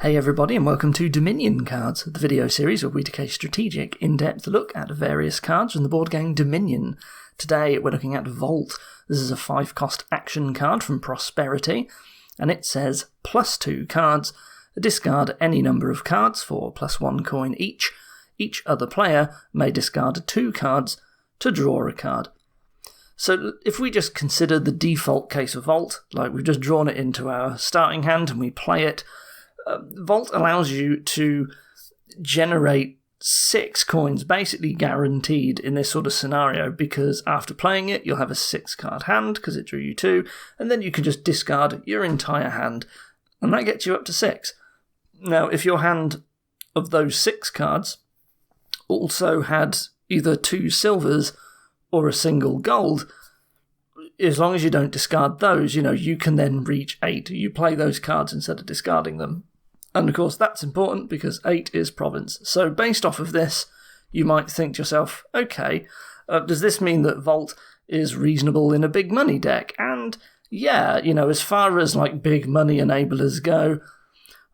Hey everybody, and welcome to Dominion Cards, the video series where we take a strategic, in-depth look at various cards from the board game Dominion. Today we're looking at Vault. This is a 5-cost action card from Prosperity, and it says +2 cards. Discard any number of cards for +1 coin each. Each other player may discard 2 cards to draw a card. So if we just consider the default case of Vault, like we've just drawn it into our starting hand and we play it, Vault allows you to generate 6 coins, basically guaranteed in this sort of scenario, because after playing it, you'll have a 6-card hand, because it drew you 2, and then you can just discard your entire hand, and that gets you up to 6. Now, if your hand of those 6 cards also had either 2 silvers or a single gold, as long as you don't discard those, you can then reach 8. You play those cards instead of discarding them. And of course, that's important because 8 is province. So based off of this, you might think to yourself, okay, does this mean that Vault is reasonable in a big money deck? And yeah, as far as like big money enablers go,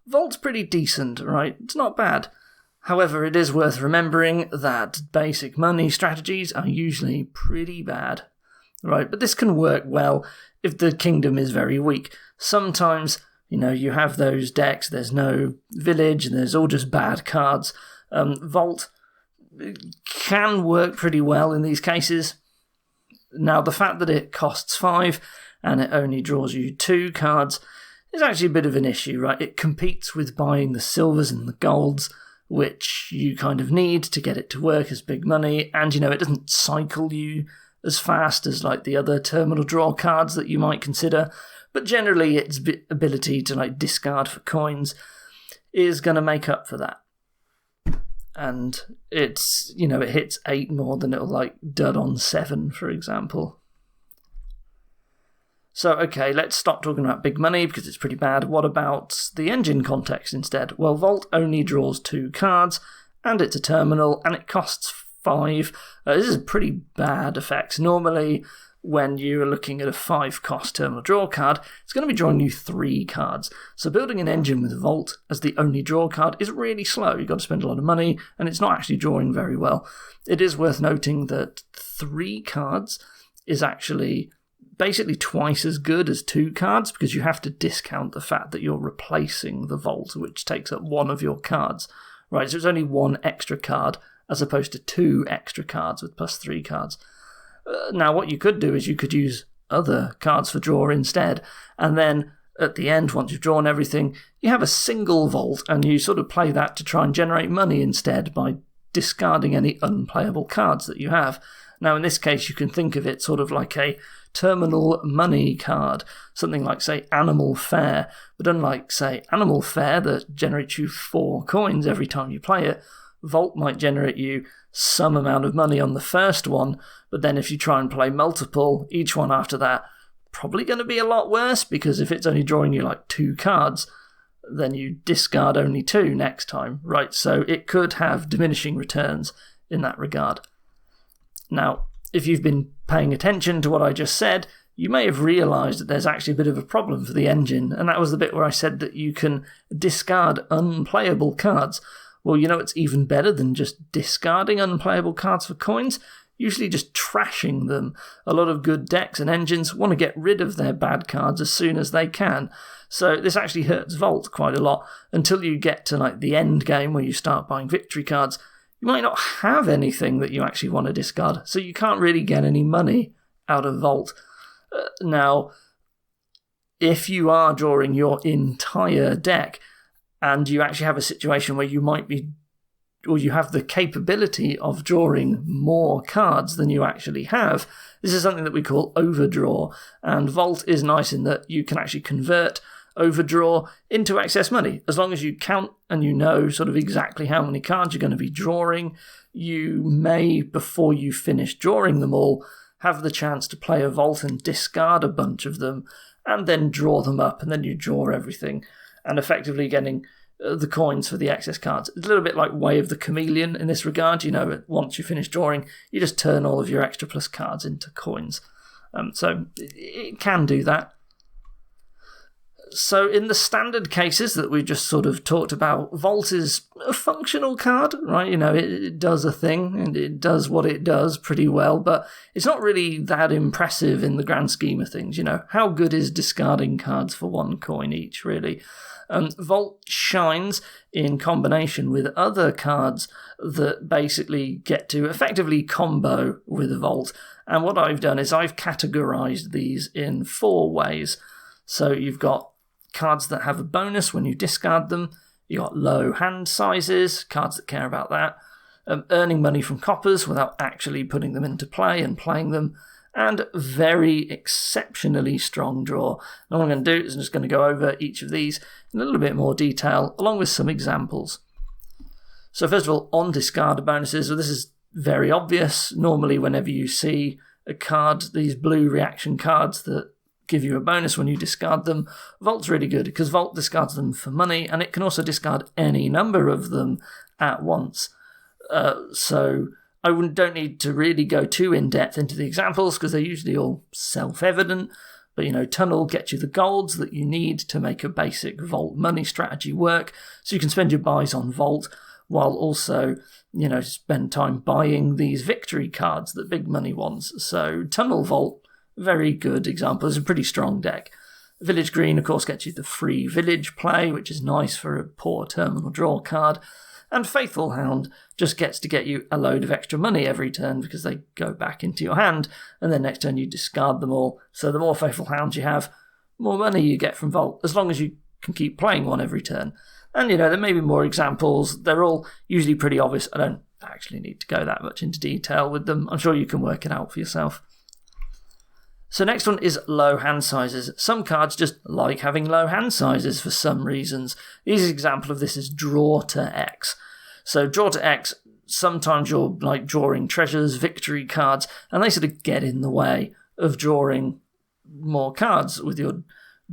Vault's pretty decent, right? It's not bad. However, it is worth remembering that basic money strategies are usually pretty bad, right? But this can work well if the kingdom is very weak. Sometimes you have those decks, there's no village, and there's all just bad cards. Vault can work pretty well in these cases. Now, the fact that it costs 5 and it only draws you 2 cards is actually a bit of an issue, right? It competes with buying the silvers and the golds, which you kind of need to get it to work as big money, and it doesn't cycle you as fast as like the other terminal draw cards that you might consider. But generally, its ability to discard for coins is going to make up for that. And it's, it hits 8 more than it'll dud on 7, for example. So, okay, let's stop talking about big money because it's pretty bad. What about the engine context instead? Well, Vault only draws 2 cards, and it's a terminal, and it costs 5. This is a pretty bad effect. Normally, when you're looking at a 5-cost terminal draw card, it's going to be drawing you 3 cards. So building an engine with Vault as the only draw card is really slow. You've got to spend a lot of money, and it's not actually drawing very well. It is worth noting that 3 cards is actually basically twice as good as 2 cards, because you have to discount the fact that you're replacing the Vault, which takes up 1 of your cards. Right, so it's only 1 extra card, as opposed to 2 extra cards with +3 cards. Now, what you could do is you could use other cards for draw instead, and then at the end, once you've drawn everything, you have a single Vault, and you sort of play that to try and generate money instead by discarding any unplayable cards that you have. Now, in this case, you can think of it sort of like a terminal money card, something like, say, Animal Fair. But unlike, say, Animal Fair that generates you 4 coins every time you play it, Vault might generate you some amount of money on the first one, but then if you try and play multiple, each one after that, probably going to be a lot worse, because if it's only drawing you 2 cards, then you discard only 2 next time, right? So it could have diminishing returns in that regard. Now, if you've been paying attention to what I just said, you may have realised that there's actually a bit of a problem for the engine, and that was the bit where I said that you can discard unplayable cards. Well, it's even better than just discarding unplayable cards for coins, usually just trashing them. A lot of good decks and engines want to get rid of their bad cards as soon as they can. So this actually hurts Vault quite a lot until you get to the end game where you start buying victory cards. You might not have anything that you actually want to discard, so you can't really get any money out of Vault. Now, if you are drawing your entire deck, and you actually have a situation where you might be, or you have the capability of drawing more cards than you actually have, this is something that we call overdraw. And Vault is nice in that you can actually convert overdraw into excess money. As long as you count and you know sort of exactly how many cards you're going to be drawing, you may, before you finish drawing them all, have the chance to play a Vault and discard a bunch of them, and then draw them up, and then you draw everything, and effectively getting the coins for the excess cards. It's a little bit like Way of the Chameleon in this regard. Once you finish drawing, you just turn all of your extra plus cards into coins. So it can do that. So in the standard cases that we just sort of talked about, Vault is a functional card, right? It does a thing and it does what it does pretty well, but it's not really that impressive in the grand scheme of things. How good is discarding cards for 1 coin each, really? Vault shines in combination with other cards that basically get to effectively combo with Vault. And what I've done is I've categorized these in 4 ways. So you've got cards that have a bonus when you discard them. You've got low hand sizes, cards that care about that. Earning money from coppers without actually putting them into play and playing them. And very exceptionally strong draw. And what I'm going to do is I'm just going to go over each of these in a little bit more detail, along with some examples. So first of all, on discard bonuses, well, this is very obvious. Normally, whenever you see a card, these blue reaction cards that give you a bonus when you discard them, Vault's really good because Vault discards them for money, and it can also discard any number of them at once. So I don't need to really go too in-depth into the examples because they're usually all self-evident. But, Tunnel gets you the golds that you need to make a basic Vault money strategy work. So you can spend your buys on Vault while also, spend time buying these victory cards that big money wants. So Tunnel Vault, very good example. It's a pretty strong deck. Village Green, of course, gets you the free village play, which is nice for a poor terminal draw card. And Faithful Hound just gets to get you a load of extra money every turn because they go back into your hand, and then next turn you discard them all. So the more Faithful Hounds you have, more money you get from Vault, as long as you can keep playing one every turn. And, there may be more examples. They're all usually pretty obvious. I don't actually need to go that much into detail with them. I'm sure you can work it out for yourself. So next one is low hand sizes. Some cards just like having low hand sizes for some reasons. The easiest example of this is Draw to X. So Draw to X, sometimes you're like drawing treasures, victory cards, and they sort of get in the way of drawing more cards with your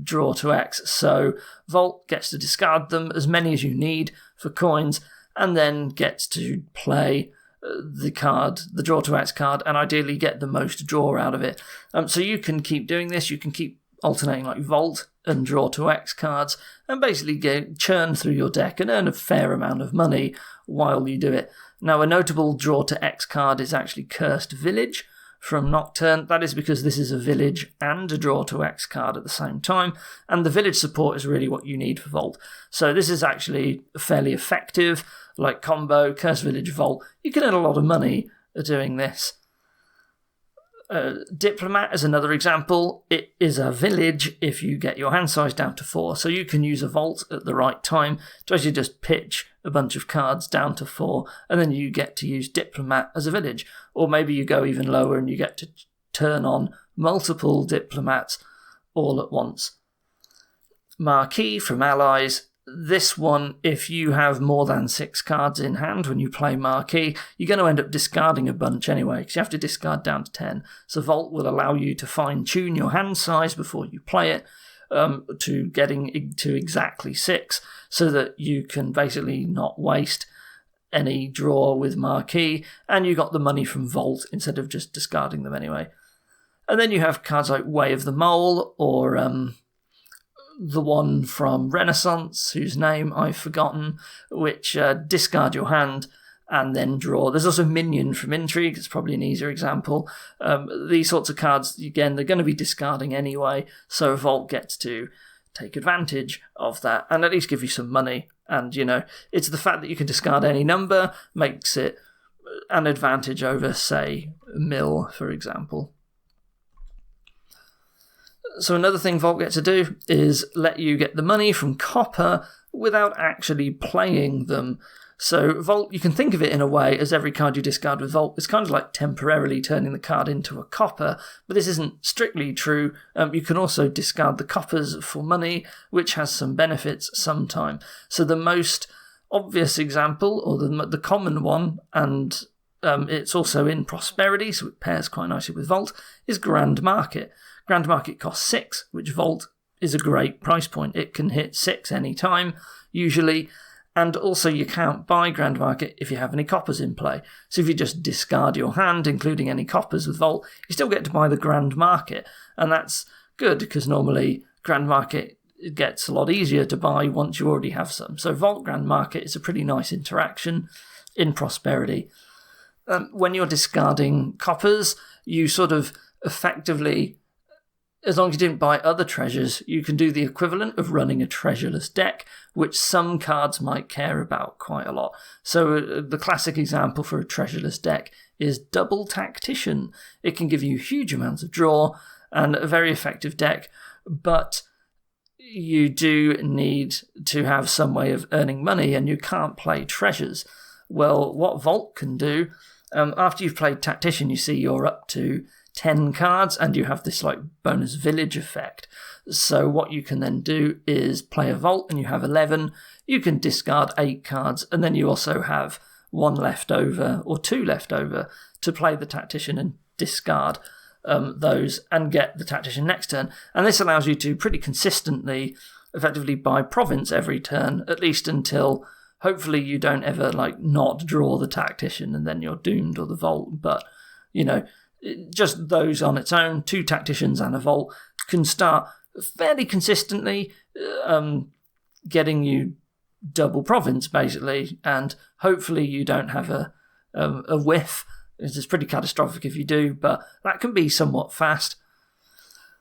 Draw to X. So Vault gets to discard them, as many as you need for coins, and then gets to play the Draw to X card, and ideally get the most draw out of it. So you can keep doing this. You can keep alternating like Vault and Draw to X cards, and basically churn through your deck and earn a fair amount of money while you do it. Now, a notable Draw to X card is actually Cursed Village from Nocturne. That is because this is a village and a Draw to X card at the same time, and the village support is really what you need for Vault. So this is actually fairly effective, like combo, Cursed Village, Vault. You can earn a lot of money doing this. Diplomat is another example. It is a village if you get your hand size down to 4, so you can use a Vault at the right time to actually just pitch a bunch of cards down to 4, and then you get to use Diplomat as a village. Or maybe you go even lower and you get to turn on multiple Diplomats all at once. Marquee from Allies. This one, if you have more than 6 cards in hand when you play Marquee, you're going to end up discarding a bunch anyway, because you have to discard down to 10. So Vault will allow you to fine-tune your hand size before you play it to getting to exactly 6, so that you can basically not waste any draw with Marquee, and you got the money from Vault instead of just discarding them anyway. And then you have cards like Way of the Mole, or the one from Renaissance, whose name I've forgotten, which discard your hand and then draw. There's also Minion from Intrigue. It's probably an easier example. These sorts of cards, again, they're going to be discarding anyway, so Vault gets to take advantage of that and at least give you some money. And, it's the fact that you can discard any number makes it an advantage over, say, Mill, for example. So another thing Vault gets to do is let you get the money from copper without actually playing them. So Vault, you can think of it in a way as every card you discard with Vault is kind of like temporarily turning the card into a copper, but this isn't strictly true. You can also discard the coppers for money, which has some benefits sometime. So the most obvious example, or the common one, and it's also in Prosperity, so it pairs quite nicely with Vault, is Grand Market. Grand Market costs 6, which Vault is a great price point. It can hit 6 any time, usually, and also you can't buy Grand Market if you have any coppers in play. So if you just discard your hand, including any coppers with Vault, you still get to buy the Grand Market, and that's good because normally Grand Market it gets a lot easier to buy once you already have some. So Vault Grand Market is a pretty nice interaction in Prosperity. When you're discarding coppers, you sort of effectively, as long as you didn't buy other treasures, you can do the equivalent of running a treasureless deck, which some cards might care about quite a lot. So the classic example for a treasureless deck is Double Tactician. It can give you huge amounts of draw and a very effective deck, but you do need to have some way of earning money and you can't play treasures. Well, what Vault can do, after you've played Tactician, you see you're up to 10 cards and you have this like bonus village effect. So what you can then do is play a Vault and you have 11. You can discard 8 cards and then you also have 1 left over or 2 left over to play the Tactician and discard those and get the Tactician next turn. And this allows you to pretty consistently effectively buy province every turn, at least until hopefully you don't ever like not draw the Tactician and then you're doomed, or the Vault. But, you know, just those on its own, 2 Tacticians and a Vault, can start fairly consistently getting you double province, basically, and hopefully you don't have a whiff. It's pretty catastrophic if you do, but that can be somewhat fast.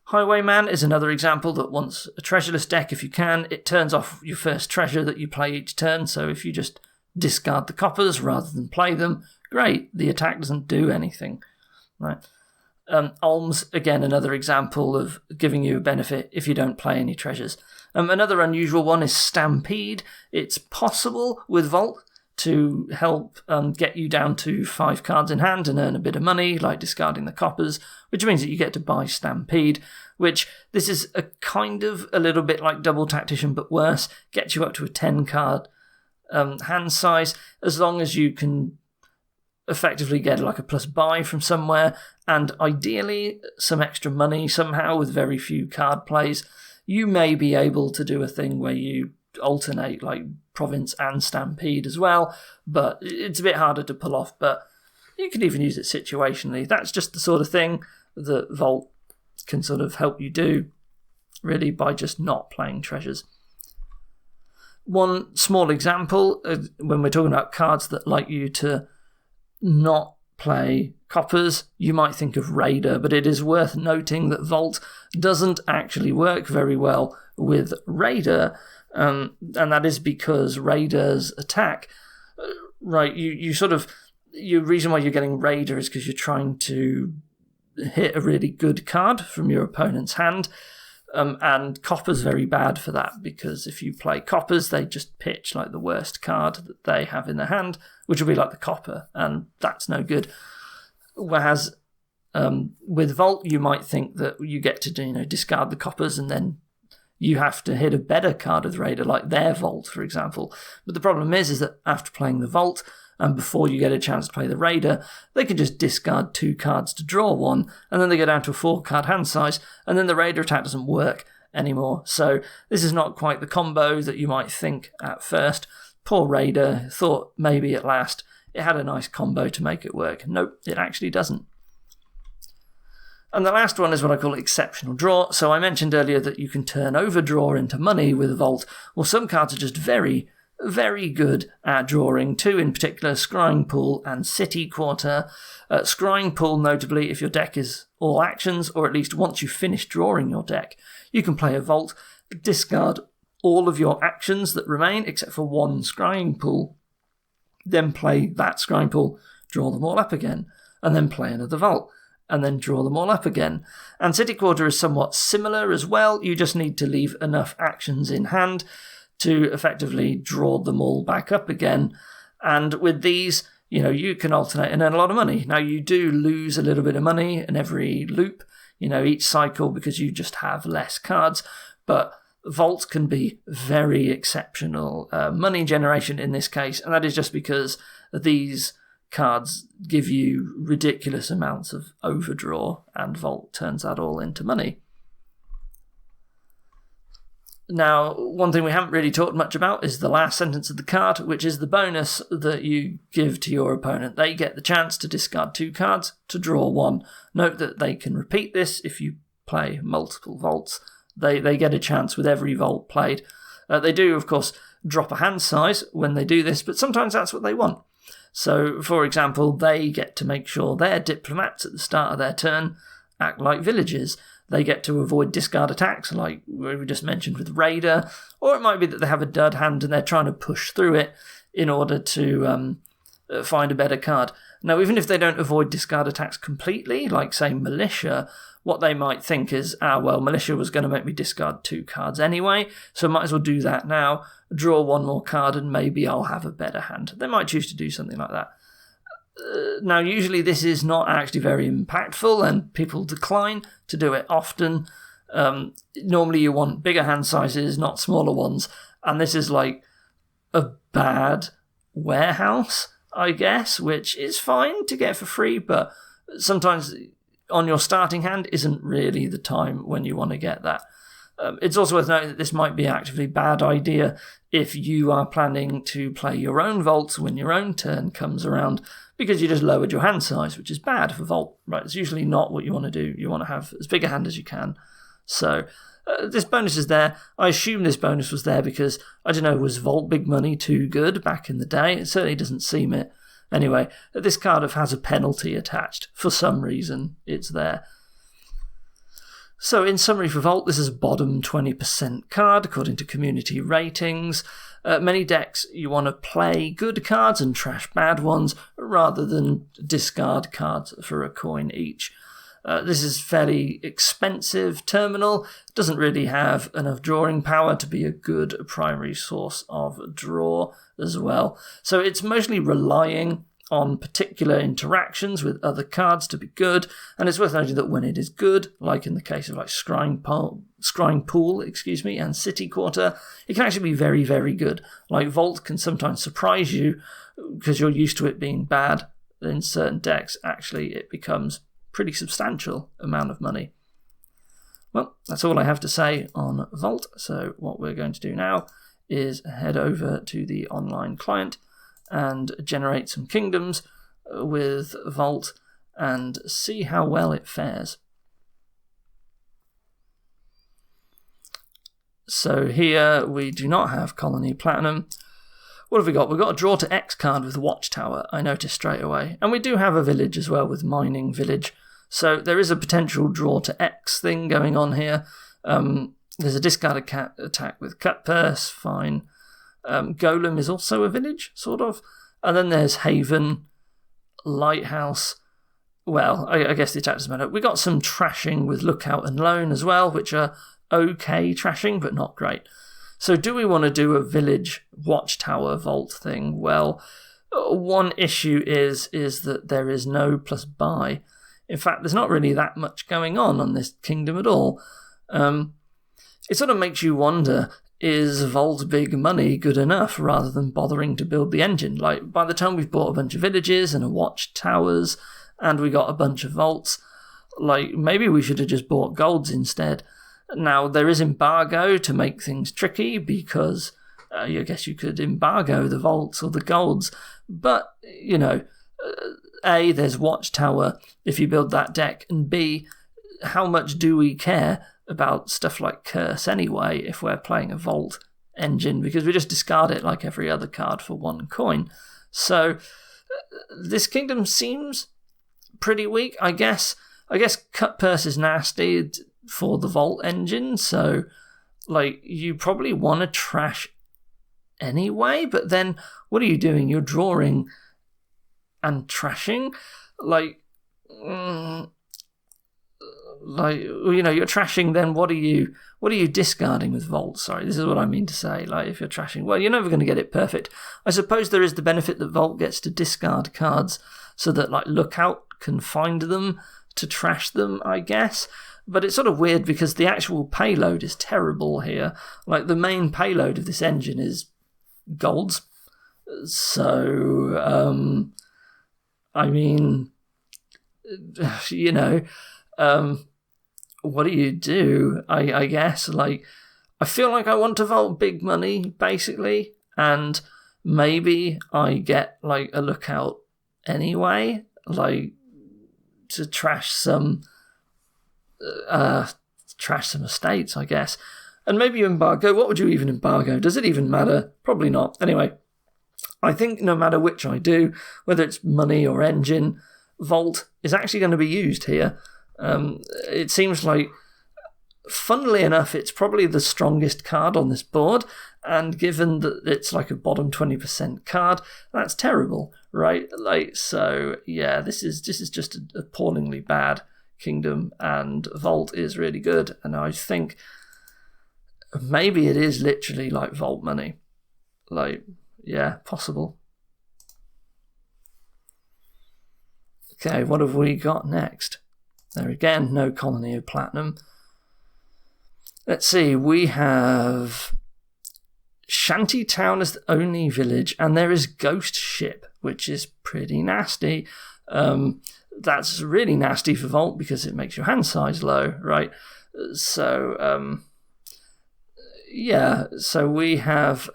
Highwayman is another example that wants a treasureless deck if you can. It turns off your first treasure that you play each turn, so if you just discard the coppers rather than play them, great, the attack doesn't do anything. Right. Alms, again, another example of giving you a benefit if you don't play any treasures. Another unusual one is Stampede. It's possible with Vault to help get you down to 5 cards in hand and earn a bit of money, like discarding the coppers, which means that you get to buy Stampede, which this is a kind of a little bit like Double Tactician, but worse. Gets you up to a 10-card hand size, as long as you can effectively get like a plus buy from somewhere, and ideally some extra money somehow with very few card plays. You may be able to do a thing where you alternate like province and Stampede as well, but it's a bit harder to pull off, but you can even use it situationally. That's just the sort of thing that Vault can sort of help you do, really, by just not playing treasures. One small example, when we're talking about cards that like you to not play coppers, you might think of Raider, but it is worth noting that Vault doesn't actually work very well with Raider, and that is because Raider's attack, right, you sort of, the reason why you're getting Raider is because you're trying to hit a really good card from your opponent's hand, and Copper's very bad for that, because if you play Coppers, they just pitch like the worst card that they have in their hand, which will be like the Copper, and that's no good. Whereas with Vault, you might think that you get to discard the Coppers and then you have to hit a better card with Raider, like their Vault, for example. But the problem is that after playing the Vault, and before you get a chance to play the Raider, they can just discard 2 cards to draw 1, and then they go down to a 4-card hand size, and then the Raider attack doesn't work anymore. So this is not quite the combo that you might think at first. Poor Raider thought maybe at last it had a nice combo to make it work. Nope, it actually doesn't. And the last one is what I call exceptional draw. So I mentioned earlier that you can turn overdraw into money with Vault. Well, some cards are just very, very good at drawing. 2 in particular, Scrying Pool and City Quarter. Scrying Pool, notably, if your deck is all actions, or at least once you finish drawing your deck, you can play a Vault, discard all of your actions that remain except for 1 Scrying Pool, then play that Scrying Pool, draw them all up again, and then play another Vault, and then draw them all up again. And City Quarter is somewhat similar as well. You just need to leave enough actions in hand to effectively draw them all back up again. And with these, you can alternate and earn a lot of money. Now, you do lose a little bit of money in every loop, each cycle, because you just have less cards. But Vault can be very exceptional money generation in this case, and that is just because these cards give you ridiculous amounts of overdraw, and Vault turns that all into money. Now, one thing we haven't really talked much about is the last sentence of the card, which is the bonus that you give to your opponent. They get the chance to discard 2 cards to draw 1. Note that they can repeat this if you play multiple Vaults. They get a chance with every vault played. They do, of course, drop a hand size when they do this, but sometimes that's what they want. So, for example, they get to make sure their diplomats at the start of their turn act like villagers. They get to avoid discard attacks, like we just mentioned with Raider, or it might be that they have a dud hand and they're trying to push through it in order to find a better card. Now, even if they don't avoid discard attacks completely, like, say, Militia, what they might think is, well, Militia was going to make me discard 2 cards anyway, so I might as well do that now, draw 1 more card, and maybe I'll have a better hand. They might choose to do something like that. Now, usually this is not actually very impactful, and people decline to do it often. Normally you want bigger hand sizes, not smaller ones, and this is like a bad warehouse, I guess, which is fine to get for free, but sometimes on your starting hand isn't really the time when you want to get that. It's also worth noting that this might be actively a bad idea if you are planning to play your own vaults when your own turn comes around, because you just lowered your hand size, which is bad for vault. Right? It's usually not what you want to do. You want to have as big a hand as you can. So this bonus is there. I assume this bonus was there because, I don't know, was Vault Big Money too good back in the day? It certainly doesn't seem it. Anyway, this card has a penalty attached. For some reason, it's there. So, in summary for Vault, this is a bottom 20% card, according to community ratings. Many decks, you want to play good cards and trash bad ones, rather than discard cards for a coin each. This is fairly expensive terminal, doesn't really have enough drawing power to be a good primary source of draw as well. So it's mostly relying on particular interactions with other cards to be good, and it's worth noting that when it is good, like in the case of like Scrying Pool, and City Quarter, it can actually be very, very good. Like Vault can sometimes surprise you because you're used to it being bad. In certain decks, actually, it becomes pretty substantial amount of money. Well, that's all I have to say on Vault. So what we're going to do now is head over to the online client and generate some kingdoms with Vault and see how well it fares. So here we do not have Colony Platinum. What have we got? We've got a Draw to X card with Watchtower, I noticed straight away. And we do have a village as well with Mining Village. So there is a potential Draw to X thing going on here. There's a discard attack with Cut Purse, fine. Golem is also a village, sort of. And then there's Haven, Lighthouse. Well, I guess the attack doesn't matter. We got some trashing with Lookout and Loan as well, which are okay trashing, but not great. So do we want to do a village Watchtower Vault thing? Well, one issue is that there is no plus buy. In fact, there's not really that much going on this kingdom at all. It sort of makes you wonder, is Vault Big Money good enough rather than bothering to build the engine? Like, by the time we've bought a bunch of villages and a watchtowers and we got a bunch of vaults, like, maybe we should have just bought golds instead. Now, there is embargo to make things tricky because I guess you could embargo the vaults or the golds, but, you know, A, there's Watchtower if you build that deck, and B, how much do we care about stuff like Curse anyway if we're playing a Vault engine, because we just discard it like every other card for 1 coin. So this kingdom seems pretty weak, I guess. Cut Purse is nasty for the Vault engine, so like you probably want to trash anyway, but then what are you doing? You're drawing and trashing? Like, you know, you're trashing, then what are you discarding with Vault? Sorry, this is what I mean to say. Like, if you're trashing, well, you're never going to get it perfect. I suppose there is the benefit that Vault gets to discard cards so that, like, Lookout can find them to trash them, I guess. But it's sort of weird because the actual payload is terrible here. Like, the main payload of this engine is golds. So, I mean, you know, what do you do? I guess, like, I feel like I want to Vault Big Money, basically, and maybe I get, like, a Lookout anyway, like, to trash some trash some estates, I guess. And maybe you embargo. What would you even embargo? Does it even matter? Probably not. Anyway, I think no matter which I do, whether it's money or engine, Vault is actually going to be used here. It seems like, funnily enough, it's probably the strongest card on this board, and given that it's like a bottom 20% card, that's terrible, right? Like, so yeah, this is just an appallingly bad kingdom, and Vault is really good, and I think maybe it is literally like Vault money. Like, yeah, possible. Okay, what have we got next? There again, no colony of platinum. Let's see, we have Shantytown as the only village, and there is Ghost Ship, which is pretty nasty. That's really nasty for Vault because it makes your hand size low, right? So, yeah, so we have,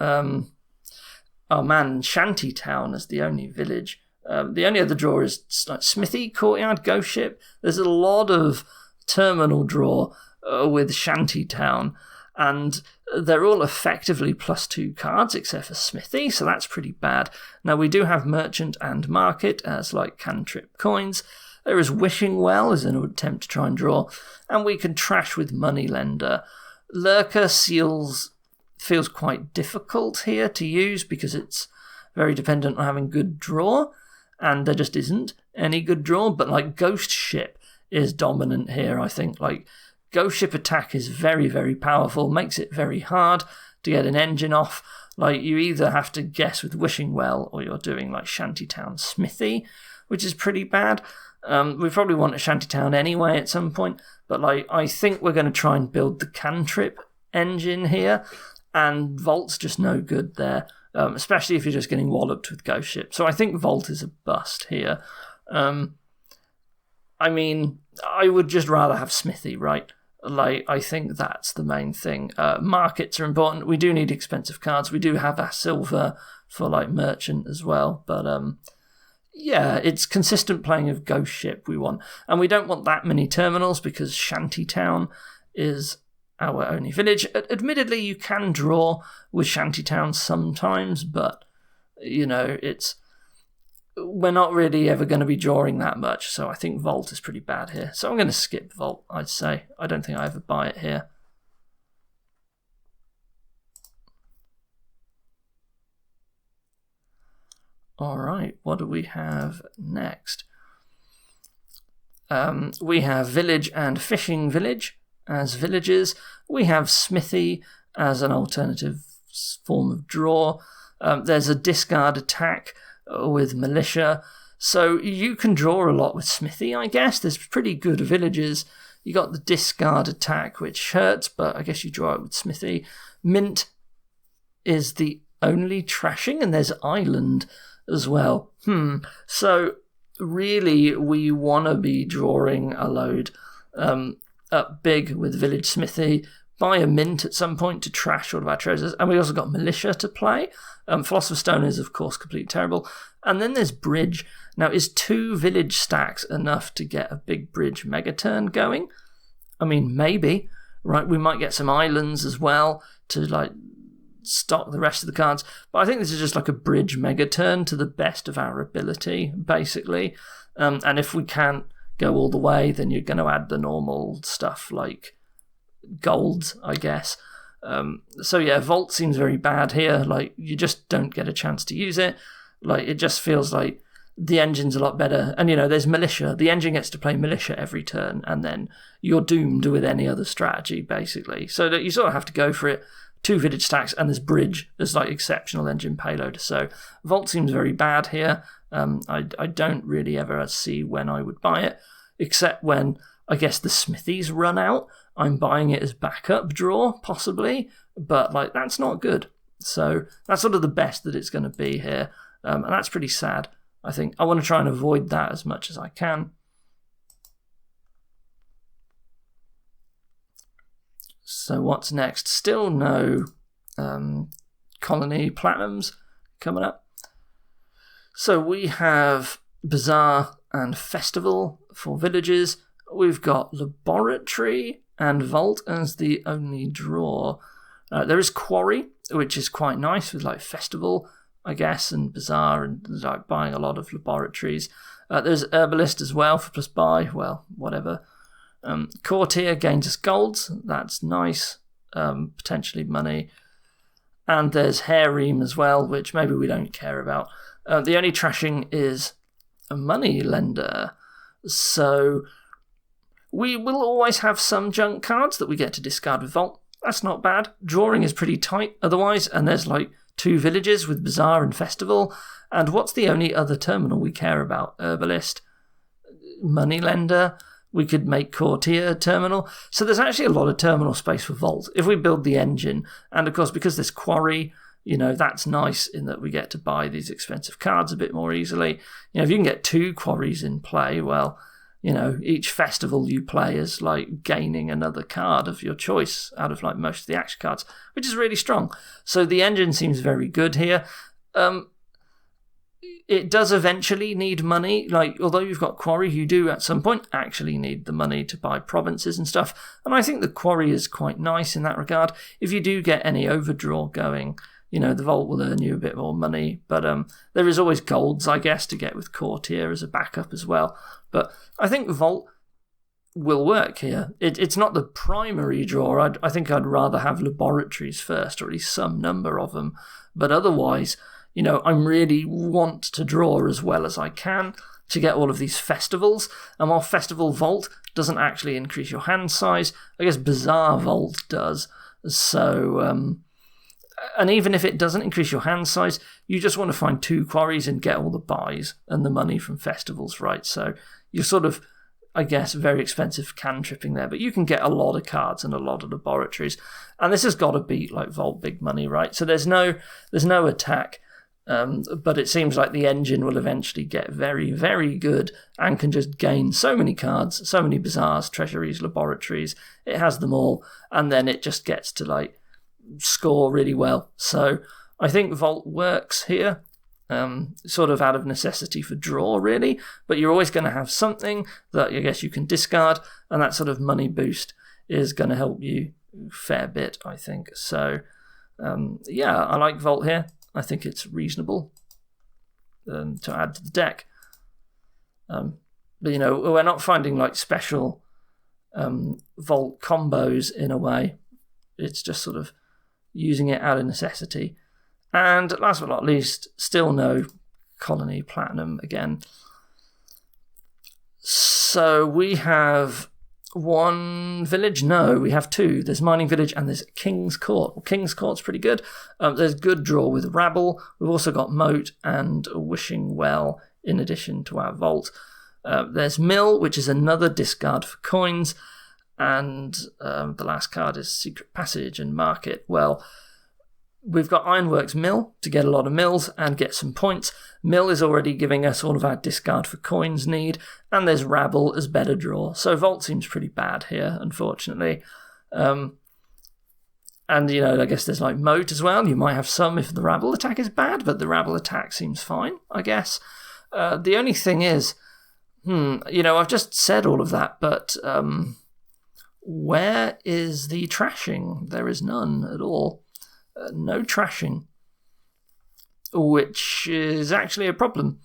Shantytown as the only village. The only other draw is like Smithy, Courtyard, Ghost Ship. There's a lot of terminal draw with Shantytown, and they're all effectively +2 cards except for Smithy, so that's pretty bad. Now we do have Merchant and Market as like cantrip coins. There is Wishing Well as an attempt to try and draw, and we can trash with Moneylender. Lurker feels quite difficult here to use because it's very dependent on having good draw, and there just isn't any good draw, but like Ghost Ship is dominant here, I think. Like, Ghost Ship attack is very, very powerful, makes it very hard to get an engine off. Like, you either have to guess with Wishing Well or you're doing like Shantytown Smithy, which is pretty bad. We probably want a Shantytown anyway at some point, but like, I think we're going to try and build the cantrip engine here, and Vault's just no good there, especially if you're just getting walloped with Ghost Ship. So I think Vault is a bust here. I mean, I would just rather have Smithy, right? Like, I think that's the main thing. Markets are important. We do need expensive cards. We do have our silver for like Merchant as well, but yeah, it's consistent playing of Ghost Ship we want. And we don't want that many terminals because Shantytown is our only village. Admittedly, you can draw with Shantytown sometimes, but, you know, we're not really ever going to be drawing that much, so I think Vault is pretty bad here. So I'm going to skip Vault, I'd say. I don't think I ever buy it here. All right, what do we have next? We have Village and Fishing Village as villages. We have Smithy as an alternative form of draw. There's a discard attack with Militia. So you can draw a lot with Smithy, I guess. There's pretty good villages. You got the discard attack, which hurts, but I guess you draw it with Smithy. Mint is the only trashing, and there's Island as well. So really, we want to be drawing a load up big with Village Smithy, buy a Mint at some point to trash all of our treasures, and we also got Militia to play. Philosopher's Stone is, of course, completely terrible. And then there's Bridge. Now, is 2 village stacks enough to get a big Bridge Megaturn going? I mean, maybe, right? We might get some islands as well to, like, stock the rest of the cards. But I think this is just like a Bridge Megaturn to the best of our ability, basically. And if we can't go all the way, then you're going to add the normal stuff like golds, I guess. So yeah, Vault seems very bad here. Like, you just don't get a chance to use it. Like, it just feels like the engine's a lot better. And, you know, there's Militia. The engine gets to play Militia every turn, and then you're doomed with any other strategy, basically. So that you sort of have to go for it. 2 village stacks, and there's Bridge. There's, like, exceptional engine payload. So Vault seems very bad here. I don't really ever see when I would buy it, except when, I guess, the Smithies run out. I'm buying it as backup draw, possibly, but, like, that's not good. So that's sort of the best that it's going to be here, and that's pretty sad. I think I want to try and avoid that as much as I can. So what's next? Still no colony platinums coming up. So we have Bazaar and Festival for villages. We've got Laboratory and Vault as the only draw. There is Quarry, which is quite nice with like Festival, I guess, and Bazaar, and like buying a lot of laboratories. There's Herbalist as well for plus buy, well, whatever. Courtier gains us golds, that's nice, potentially money. And there's Harem as well, which maybe we don't care about. The only trashing is a money lender. So we will always have some junk cards that we get to discard with Vault. That's not bad. Drawing is pretty tight otherwise, and there's like 2 villages with Bazaar and Festival. And what's the only other terminal we care about? Herbalist, Moneylender. We could make Courtier terminal. So there's actually a lot of terminal space for Vault if we build the engine. And of course, because there's Quarry, that's nice in that we get to buy these expensive cards a bit more easily. If you can get 2 Quarries in play, well, each festival you play is like gaining another card of your choice out of like most of the action cards, which is really strong. So the engine seems very good here. It does eventually need money. Like, although you've got Quarry, you do at some point actually need the money to buy provinces and stuff. And I think the Quarry is quite nice in that regard. If you do get any overdraw going, the Vault will earn you a bit more money. But there is always golds, I guess, to get with Courtier as a backup as well. But I think Vault will work here. It's not the primary draw. I think I'd rather have laboratories first, or at least some number of them. But otherwise, I really want to draw as well as I can to get all of these festivals. And while Festival Vault doesn't actually increase your hand size, I guess Bazaar Vault does. So, and even if it doesn't increase your hand size, you just want to find 2 Quarries and get all the buys and the money from festivals, right? So you're sort of, I guess, very expensive cantripping there, but you can get a lot of cards and a lot of laboratories. And this has got to beat like Vault big money, right? So there's no attack. But it seems like the engine will eventually get very, very good and can just gain so many cards, so many Bazaars, treasuries, laboratories. It has them all, and then it just gets to like score really well. So I think Vault works here, sort of out of necessity for draw, really. But you're always going to have something that I guess you can discard, and that sort of money boost is going to help you a fair bit, I think. So yeah, I like Vault here. I think it's reasonable to add to the deck. But, we're not finding like special Vault combos in a way. It's just sort of using it out of necessity. And last but not least, still no Colony Platinum again. So we have 1 village? No, we have 2. There's Mining Village and there's King's Court. Well, King's Court's pretty good. There's good draw with Rabble. We've also got Moat and Wishing Well in addition to our Vault. There's Mill, which is another discard for coins. And the last card is Secret Passage and Market. Well, we've got Ironworks Mill to get a lot of mills and get some points. Mill is already giving us all of our discard for coins need, and there's Rabble as better draw. So Vault seems pretty bad here, unfortunately. And, I guess there's like Moat as well. You might have some if the Rabble attack is bad, but the Rabble attack seems fine, I guess. The only thing is, I've just said all of that, but where is the trashing? There is none at all. No trashing, which is actually a problem.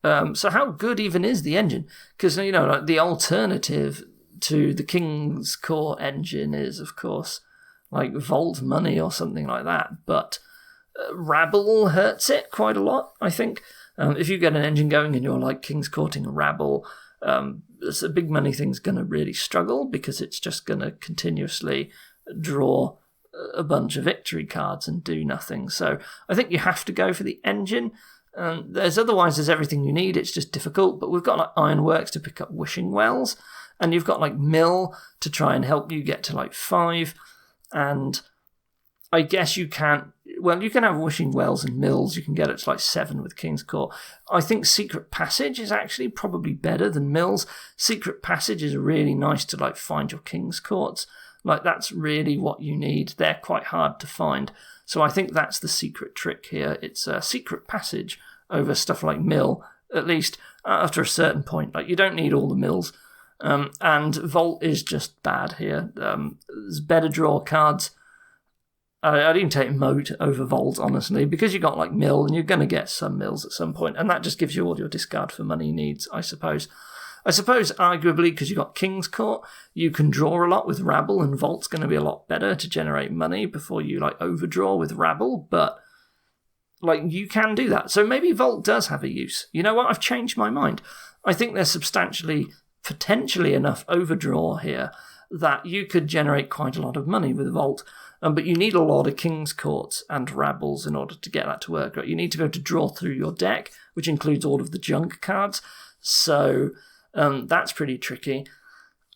So how good even is the engine? Because, like the alternative to the King's Core engine is, of course, like Vault Money or something like that. But Rabble hurts it quite a lot, I think. If you get an engine going and you're like King's Courting Rabble, the big money thing's going to really struggle because it's just going to continuously draw a bunch of victory cards and do nothing. So I think you have to go for the engine. There's everything you need. It's just difficult. But we've got like Ironworks to pick up Wishing Wells, and you've got like Mill to try and help you get to like 5. And I guess you can have Wishing Wells and Mills. You can get it to like 7 with King's Court. I think Secret Passage is actually probably better than Mills. Secret Passage is really nice to like find your King's Courts. Like, that's really what you need. They're quite hard to find. So I think that's the secret trick here. It's a Secret Passage over stuff like Mill, at least after a certain point. Like, you don't need all the mills. And Vault is just bad here. There's better draw cards. I'd even take Moat over Vault, honestly, because you got like Mill, and you're going to get some Mills at some point, and that just gives you all your discard for money needs, I suppose. I suppose, arguably, because you got King's Court, you can draw a lot with Rabble, and Vault's going to be a lot better to generate money before you like overdraw with Rabble, but like you can do that. So maybe Vault does have a use. You know what? I've changed my mind. I think there's potentially enough overdraw here that you could generate quite a lot of money with Vault. But you need a lot of King's Courts and Rabbles in order to get that to work. Right? You need to be able to draw through your deck, which includes all of the junk cards. So that's pretty tricky.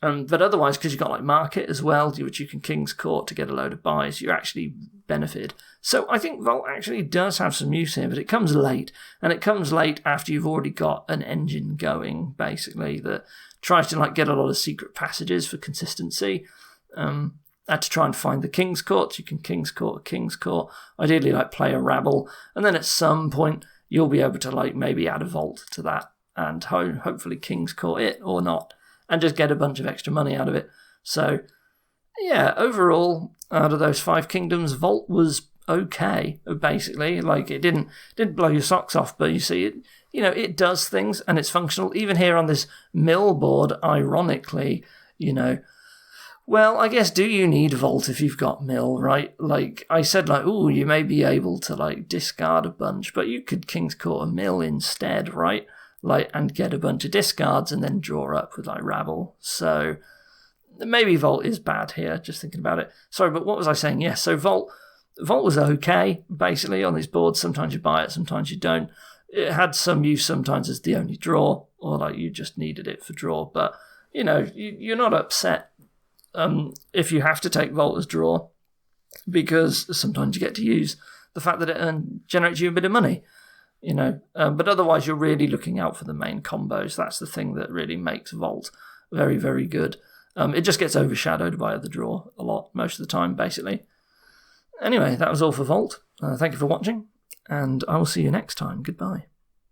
But otherwise, because you've got like Market as well, which you can King's Court to get a load of buys, you're actually benefited. So I think Vault actually does have some use here, but it comes late. And it comes late after you've already got an engine going, basically, that tries to like get a lot of secret passages for consistency. To try and find the King's Court, you can King's Court, ideally like play a Rabble, and then at some point you'll be able to like maybe add a Vault to that, and hopefully King's Court it or not, and just get a bunch of extra money out of it. So yeah, overall, out of those 5 kingdoms, Vault was okay, basically. Like it didn't blow your socks off, but you see it, it does things and it's functional. Even here on this mill board, ironically, well, I guess, do you need Vault if you've got Mill, right? Like, I said, like, ooh, you may be able to, like, discard a bunch, but you could King's Court a Mill instead, right? Like, and get a bunch of discards and then draw up with, like, Rabble. So, maybe Vault is bad here, just thinking about it. Sorry, but what was I saying? Yes, so Vault was okay, basically, on these boards. Sometimes you buy it, sometimes you don't. It had some use sometimes as the only draw, or, like, you just needed it for draw. But, you're not upset if you have to take Vault as draw, because sometimes you get to use the fact that it generates you a bit of money, but otherwise you're really looking out for the main combos. That's the thing that really makes Vault very, very good. It just gets overshadowed by other draw a lot, most of the time, basically. Anyway, that was all for Vault. Thank you for watching, and I will see you next time. Goodbye.